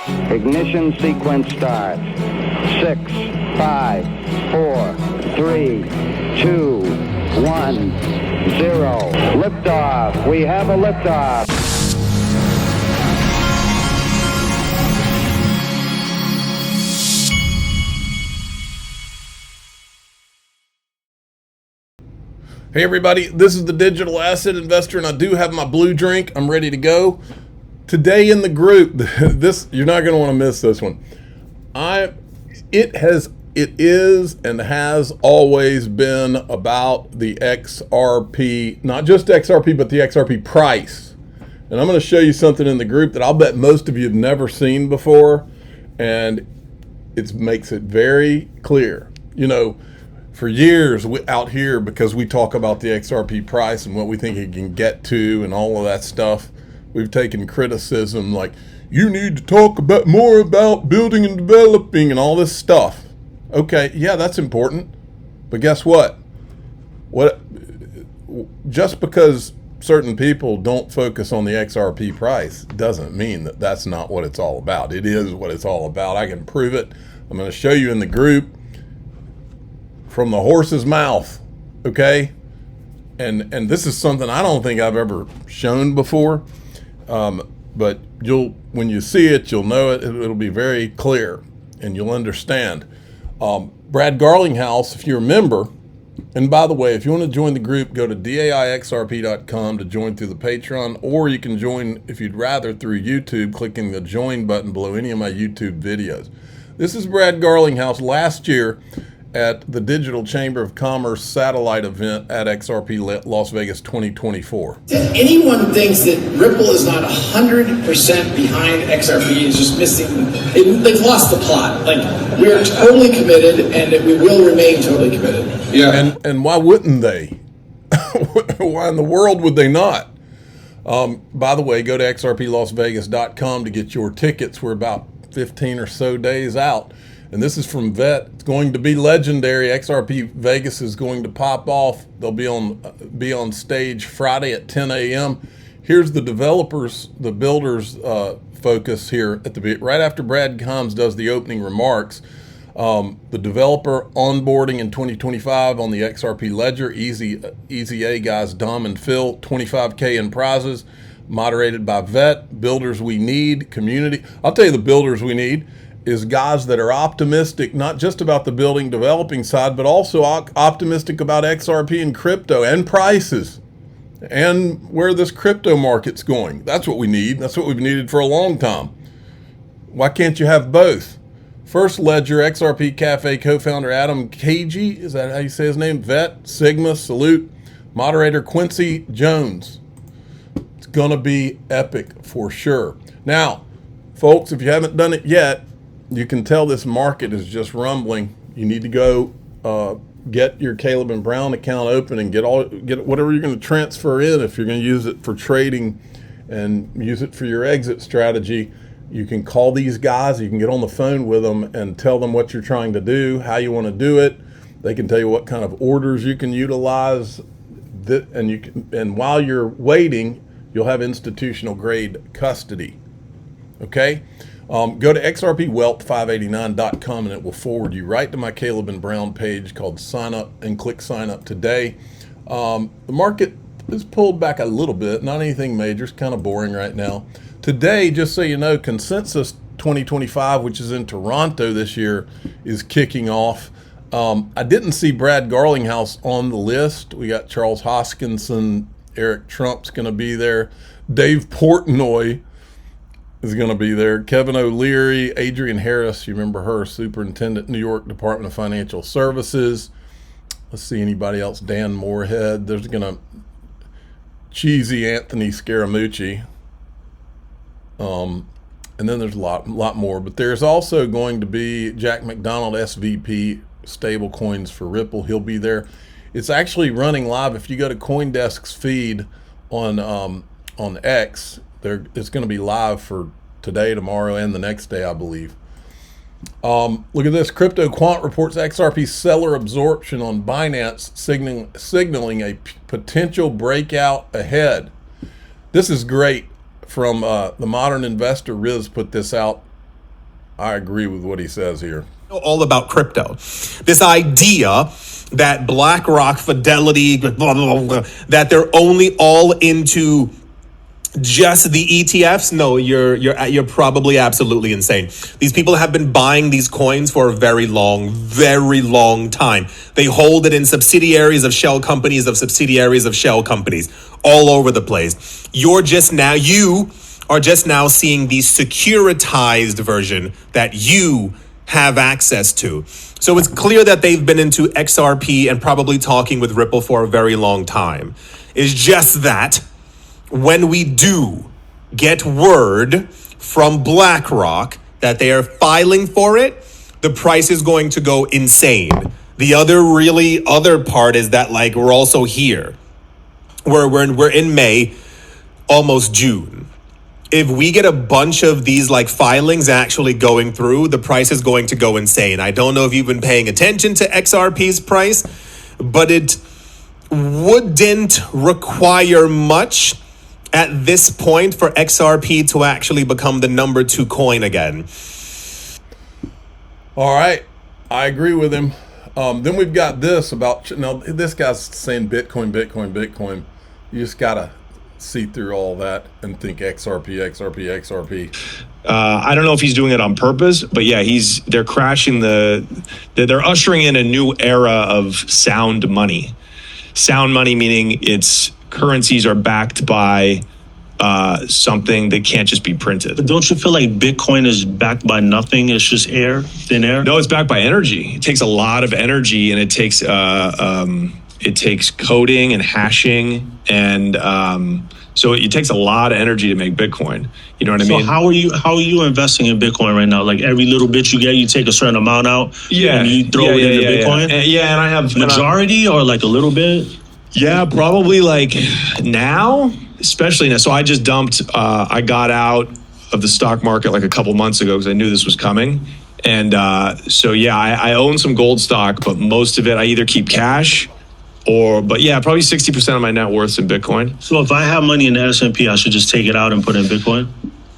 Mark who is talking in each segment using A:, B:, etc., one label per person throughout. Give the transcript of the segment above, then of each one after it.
A: Ignition sequence starts. 6, 5, 4, 3, 2, 1, 0. Liftoff. We have a liftoff.
B: Hey everybody, this is the Digital Asset Investor, and I do have my blue drink. I'm ready to go. Today in the group, this you're not going to want to miss this one. It is and has always been about the XRP, not just XRP, but the XRP price. And I'm going to show you something in the group that I'll bet most of you have never seen before, and it makes it very clear. You know, for years out here, because we talk about the XRP price and what we think it can get to and all of that stuff, we've taken criticism like, you need to talk more about building and developing and all this stuff. Okay, yeah, that's important. But guess what? Just because certain people don't focus on the XRP price doesn't mean that that's not what it's all about. It is what it's all about. I can prove it. I'm going to show you in the group from the horse's mouth, okay? And this is something I don't think I've ever shown before, but when you see it, you'll know it. It'll be very clear, and you'll understand. Brad Garlinghouse, if you remember, and by the way, if you want to join the group, go to daixrp.com to join through the Patreon, or you can join, if you'd rather, through YouTube, clicking the join button below any of my YouTube videos. This is Brad Garlinghouse last year at the Digital Chamber of Commerce satellite event at XRP Las Vegas 2024.
C: If anyone thinks that Ripple is not 100% behind XRP, is just missing, they've lost the plot. Like, we're totally committed, and we will remain totally committed.
B: Yeah. And why wouldn't they? Why in the world would they not? By the way, go to xrplasvegas.com to get your tickets. We're about 15 or so days out. And this is from Vet. It's going to be legendary. XRP Vegas is going to pop off. They'll be on stage Friday at 10 a.m. Here's the developers, the builders focus here at right after Brad Combs does the opening remarks. The developer onboarding in 2025 on the XRP Ledger. Easy A guys, Dom and Phil, $25K in prizes, moderated by Vet. Builders we need, community. I'll tell you the builders we need is guys that are optimistic, not just about the building developing side, but also optimistic about XRP and crypto and prices and where this crypto market's going. That's what we need. That's what we've needed for a long time. Why can't you have both? First Ledger, XRP Cafe co-founder Adam Kagi, is that how you say his name? Vet, Sigma, salute. Moderator Quincy Jones. It's gonna be epic for sure. Now, folks, if you haven't done it yet, you can tell this market is just rumbling. You need to go get your Caleb and Brown account open and get whatever you're going to transfer in. If you're going to use it for trading and use it for your exit strategy, you can call these guys. You can get on the phone with them and tell them what you're trying to do, how you want to do it. They can tell you what kind of orders you can utilize, and while you're waiting, you'll have institutional grade custody. Okay. Go to xrpwealth589.com and it will forward you right to my Caleb and Brown page called Sign Up, and click Sign Up today. The market is pulled back a little bit, not anything major. It's kind of boring right now. Today, just so you know, Consensus 2025, which is in Toronto this year, is kicking off. I didn't see Brad Garlinghouse on the list. We got Charles Hoskinson, Eric Trump's going to be there, Dave Portnoy is going to be there, Kevin O'Leary, Adrian Harris, you remember her, Superintendent, New York Department of Financial Services. Let's see, anybody else? Dan Moorhead. There's going to cheesy Anthony Scaramucci. And then there's a lot more, but there's also going to be Jack McDonald, SVP, stablecoins for Ripple. He'll be there. It's actually running live. If you go to CoinDesk's feed on X, it's going to be live for today, tomorrow, and the next day, I believe. Look at this. CryptoQuant reports XRP seller absorption on Binance, signaling a potential breakout ahead. This is great. From the Modern Investor, Riz put this out I agree with what he says here.
D: All about crypto. This idea that BlackRock, Fidelity, blah, blah, blah, blah, that they're only all into just the ETFs. No, you're probably absolutely insane. These people have been buying these coins for a very long time. They hold it in subsidiaries of shell companies of subsidiaries of shell companies all over the place. You are just now seeing the securitized version that you have access to. So it's clear that they've been into XRP and probably talking with Ripple for a very long time. It's just that when we do get word from BlackRock that they are filing for it, the price is going to go insane. The other part is that, like, we're also here. We're in May, almost June. If we get a bunch of these like filings actually going through, the price is going to go insane. I don't know if you've been paying attention to XRP's price, but it wouldn't require much at this point for XRP to actually become the number 2 coin again.
B: All right, I agree with him. Then we've got this about, now this guy's saying Bitcoin. You just gotta see through all that and think XRP.
E: I don't know if he's doing it on purpose, but yeah, they're crashing they're ushering in a new era of sound money. Sound money meaning its currencies are backed by something that can't just be printed.
F: But don't you feel like Bitcoin is backed by nothing? It's just thin air?
E: No, it's backed by energy. It takes a lot of energy, and it takes coding and hashing, and so it takes a lot of energy to make Bitcoin. You know what I mean?
F: So how are you investing in Bitcoin right now? Like every little bit you get, you take a certain amount out, and you throw it into Bitcoin?
E: Yeah, and I have
F: majority or like a little bit?
E: Yeah, probably like now, especially now. So I just dumped, I got out of the stock market like a couple months ago because I knew this was coming. And so yeah, I own some gold stock, but most of it I either keep cash but yeah, probably 60% of my net worth's in Bitcoin.
F: So if I have money in the S&P, I should just take it out and put it in Bitcoin?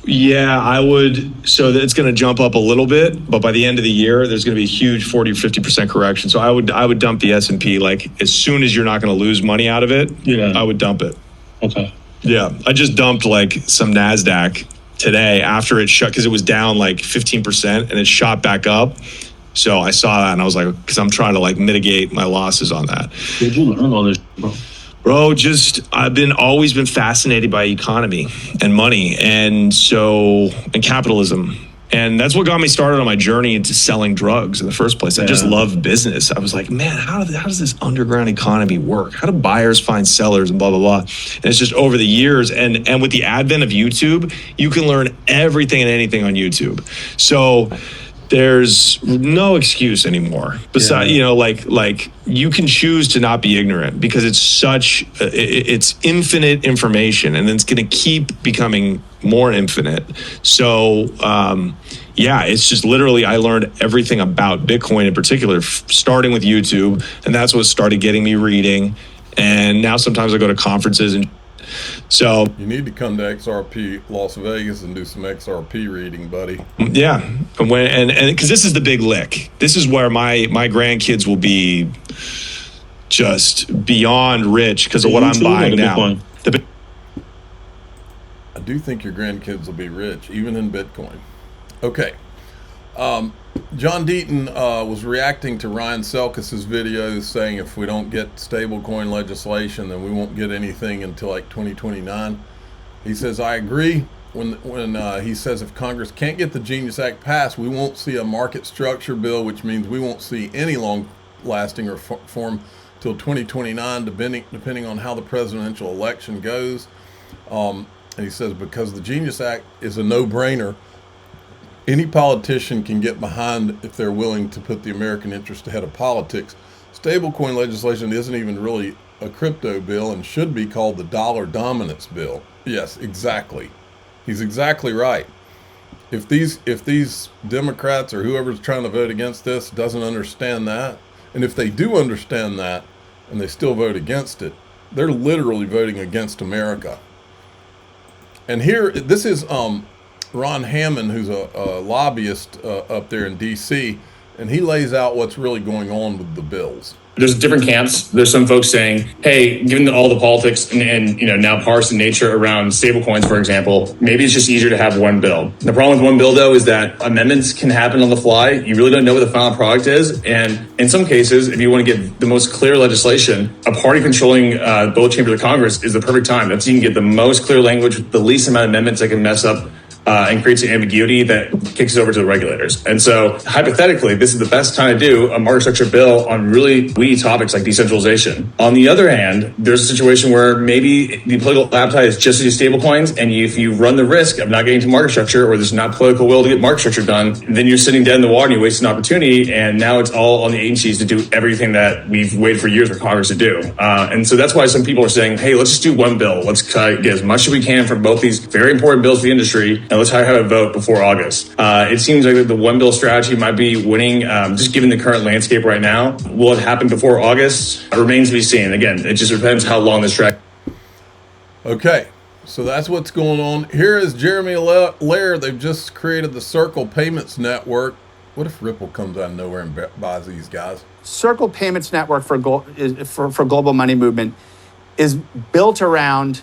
E: Yeah, I would. So it's going to jump up a little bit, but by the end of the year, there's going to be a huge 40 or 50% correction. So I would dump the S&P like as soon as you're not going to lose money out of it.
F: Yeah,
E: I would dump it.
F: Okay.
E: Yeah, I just dumped like some NASDAQ today after it shut because it was down like 15% and it shot back up. So I saw that and I was like, because I'm trying to like mitigate my losses on that.
F: Did you learn all this, bro?
E: Bro, I've always been fascinated by economy and money and capitalism. And that's what got me started on my journey into selling drugs in the first place. I just love business. I was like, man, how does this underground economy work? How do buyers find sellers and blah, blah, blah. And it's just over the years. And with the advent of YouTube, you can learn everything and anything on YouTube. So there's no excuse anymore. Besides, like you can choose to not be ignorant because it's infinite information and then it's going to keep becoming more infinite. So, yeah, it's just literally, I learned everything about Bitcoin in particular, starting with YouTube. And that's what started getting me reading. And now sometimes I go to conferences and so
B: you need to come to XRP Las Vegas and do some XRP reading, buddy.
E: Yeah, and because this is the big lick. This is where my grandkids will be just beyond rich because of what I'm buying now.
B: I do think your grandkids will be rich, even in Bitcoin. Okay. John Deaton was reacting to Ryan Selkis's videos saying if we don't get stablecoin legislation, then we won't get anything until like 2029. He says, I agree when he says if Congress can't get the Genius Act passed, we won't see a market structure bill, which means we won't see any long-lasting reform till 2029, depending on how the presidential election goes. And he says because the Genius Act is a no-brainer, any politician can get behind if they're willing to put the American interest ahead of politics. Stablecoin legislation isn't even really a crypto bill and should be called the dollar dominance bill. Yes, exactly. He's exactly right. If these Democrats or whoever's trying to vote against this doesn't understand that, and if they do understand that and they still vote against it, they're literally voting against America. And here, this is Ron Hammond, who's a lobbyist up there in D.C., and he lays out what's really going on with the bills.
G: There's different camps. There's some folks saying, hey, given all the politics and now partisan nature around stablecoins, for example, maybe it's just easier to have one bill. The problem with one bill, though, is that amendments can happen on the fly. You really don't know what the final product is. And in some cases, if you want to get the most clear legislation, a party controlling both chambers of Congress is the perfect time. That's you can get the most clear language, the least amount of amendments that can mess up and creates an ambiguity that kicks it over to the regulators. And so hypothetically, this is the best time to do a market structure bill on really weedy topics like decentralization. On the other hand, there's a situation where maybe the political appetite is just to do stablecoins, and if you run the risk of not getting to market structure, or there's not political will to get market structure done, then you're sitting dead in the water and you waste an opportunity, and now it's all on the agencies to do everything that we've waited for years for Congress to do. And so that's why some people are saying, hey, let's just do one bill. Let's get as much as we can from both these very important bills for the industry, and let's have a vote before August. It seems like the one bill strategy might be winning, just given the current landscape right now. Will it happen before August? It remains to be seen. Again, it just depends how long this track.
B: Okay, so that's what's going on. Here is Jeremy Allaire. They've just created the Circle Payments Network. What if Ripple comes out of nowhere and buys these guys?
H: Circle Payments Network for global money movement is built around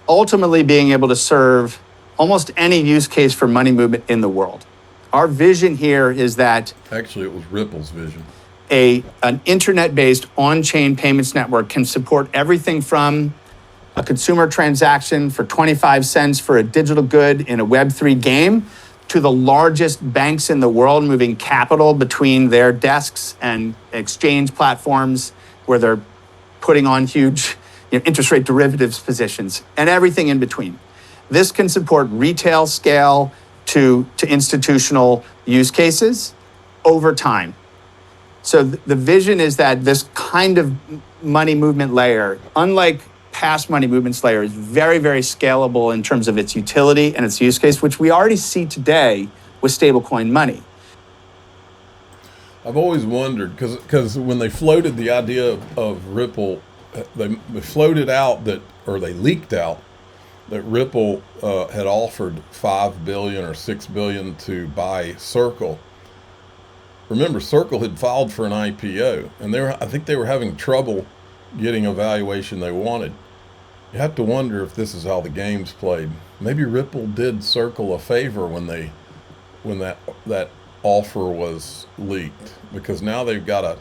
H: ultimately being able to serve almost any use case for money movement in the world. Our vision here is that
B: actually it was Ripple's vision.
H: An internet-based on-chain payments network can support everything from a consumer transaction for 25 cents for a digital good in a Web3 game to the largest banks in the world moving capital between their desks and exchange platforms where they're putting on huge interest rate derivatives positions and everything in between. This can support retail scale to institutional use cases over time. So the vision is that this kind of money movement layer, unlike past money movements layer, is very, very scalable in terms of its utility and its use case, which we already see today with stablecoin money.
B: I've always wondered, because when they floated the idea of Ripple, they floated out that, or they leaked out, that Ripple had offered $5 billion or $6 billion to buy Circle. Remember, Circle had filed for an IPO, and I think they were having trouble getting a valuation they wanted. You have to wonder if this is how the game's played. Maybe Ripple did Circle a favor when that offer was leaked, because now they've got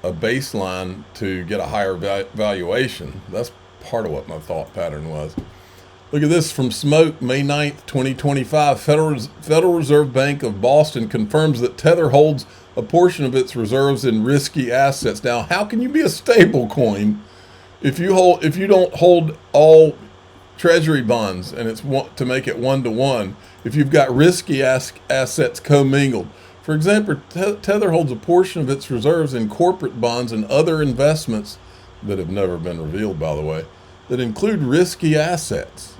B: a baseline to get a higher valuation. That's part of what my thought pattern was. Look at this from Smoke, May 9th, 2025. Federal Reserve Bank of Boston confirms that Tether holds a portion of its reserves in risky assets. Now, how can you be a stable coin if you don't hold all treasury bonds and it's to make it 1-to-1, if you've got risky assets commingled? For example, Tether holds a portion of its reserves in corporate bonds and other investments that have never been revealed, by the way, that include risky assets.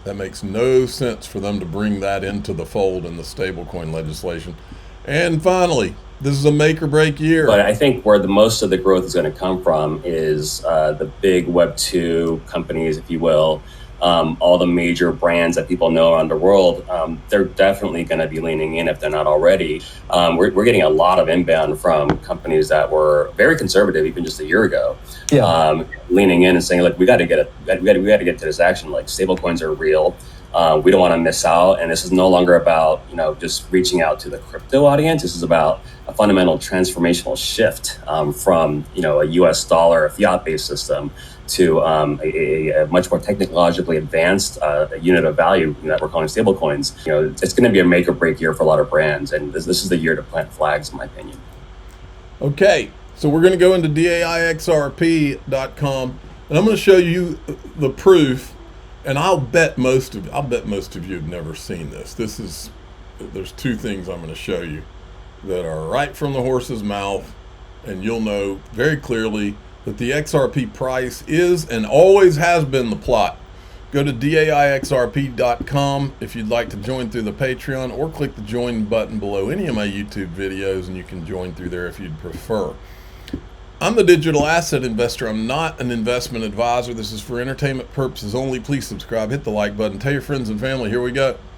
B: That makes no sense for them to bring that into the fold in the stablecoin legislation. And finally, this is a make or break year.
I: But I think where the most of the growth is going to come from is the big Web 2 companies, if you will, all the major brands that people know around the world. They're definitely going to be leaning in if they're not already. We're getting a lot of inbound from companies that were very conservative even just a year ago. Yeah. Leaning in and saying, like, we got to get to this action. Like, stablecoins are real. We don't want to miss out. And this is no longer about, just reaching out to the crypto audience. This is about a fundamental transformational shift from, a US dollar, a fiat-based system to a much more technologically advanced unit of value that we're calling stablecoins. It's going to be a make or break year for a lot of brands. And this is the year to plant flags, in my opinion.
B: Okay. So we're going to go into DAIXRP.com, and I'm going to show you the proof. And I'll bet most of you have never seen this. There's two things I'm going to show you that are right from the horse's mouth, and you'll know very clearly that the XRP price is and always has been the plot. Go to DAIXRP.com if you'd like to join through the Patreon, or click the join button below any of my YouTube videos, and you can join through there if you'd prefer. I'm the digital asset investor. I'm not an investment advisor. This is for entertainment purposes only. Please subscribe, hit the like button, tell your friends and family. Here we go.